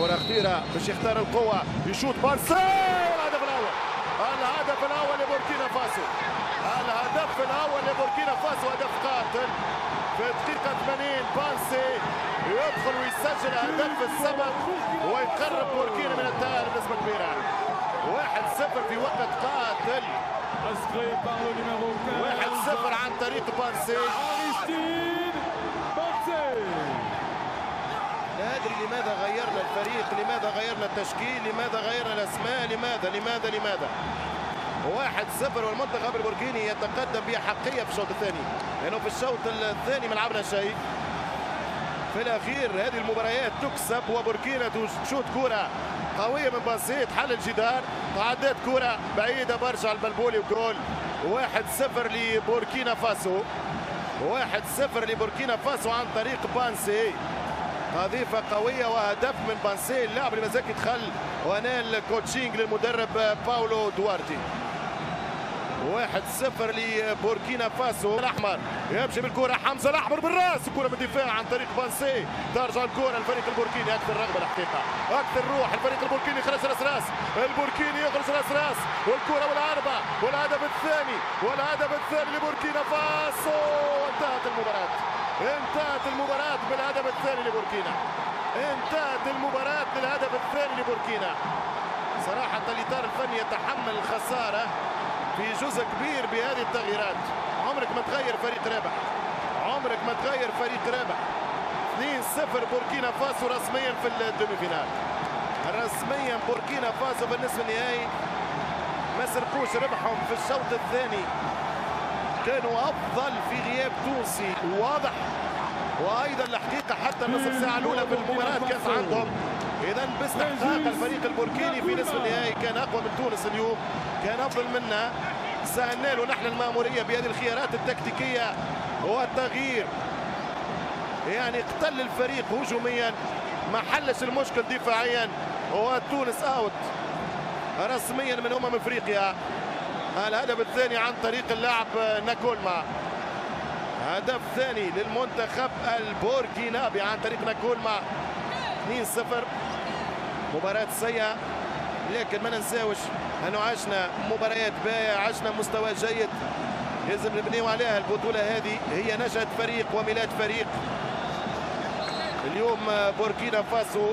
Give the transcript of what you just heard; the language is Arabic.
كرة خطيرة باش يختار القوة يشوط بارسي. الهدف الأول، الهدف الأول لبوركينا فاسو، الهدف الأول لبوركينا فاسو، هدف قاتل في الدقيقة 80. بارسي يدخل ويسجل هدف السبب ويقرب بوركينا من التأهل بنسبة كبيرة. 1-0 في وقت قاتل، 1-0 عن طريق بارسي. لا أدري لماذا غيرنا الفريق، لماذا غيرنا التشكيل، لماذا غيرنا الأسماء، لماذا 1-0 والمنتخب البوركيني يتقدم بأحقية في الشوط الثاني، لأنه في الشوط الثاني ما لعبنا شيء. في الأخير هذه المباريات تكسب وبوركينا تشوت كرة قوية من باسيت حل الجدار، تعدت كرة بعيدة برشا على البلبولي وجول. 1-0 لبوركينا فاسو، 1-0 لبوركينا فاسو عن طريق بانسي. قذيفة قوية وهدف من بانسي، اللاعب اللي مازال يدخل ونال كوتشينج للمدرب باولو دوارتي. 1-0 لبوركينا فاسو. الأحمر يمشي بالكرة، حمزة الأحمر بالراس، الكرة بالدفاع عن طريق بانسي، ترجع الكرة الفريق البوركيني. أكثر رغبة الحقيقة، أكثر روح، الفريق البوركيني خرج راس، البوركيني يخرج راس، والكرة والعربة والهدف الثاني لبوركينا فاسو. انتهت المباراة بالهدف الثاني لبوركينا، انتهت المباراة بالهدف الثاني لبوركينا. صراحة الإطار الفني يتحمل الخسارة في جزء كبير بهذه التغييرات. عمرك ما تغير فريق رابح، عمرك ما تغير فريق رابح. 2-0 بوركينا فاسو رسميا في الدومي فينال، رسميا بوركينا فاسو في النصف النهائي. ما سرقوش ربحهم في الشوط الثاني، كانوا افضل في غياب تونسي واضح، وايضا الحقيقه حتى النصف ساعه الاولى في المباراه كانت عندهم. اذا باستحقاق الفريق البوركيني في نصف النهائي كان اقوى من تونس اليوم، كان افضل منا. سهلنا له نحن الماموريه بهذه الخيارات التكتيكيه والتغيير، يعني اقتل الفريق هجوميا، ما حلش المشكل دفاعيا، وتونس اوت رسميا من افريقيا. الهدف الثاني عن طريق اللاعب ناكولما، هدف ثاني للمنتخب البوركينابي عن طريق ناكولما. 2-0 مباراة سيئة، لكن ما ننساوش انه عشنا مباريات باهية، عشنا مستوى جيد لازم نبنيو عليها. البطولة هذه هي نشأة فريق وميلاد فريق. اليوم بوركينا فاسو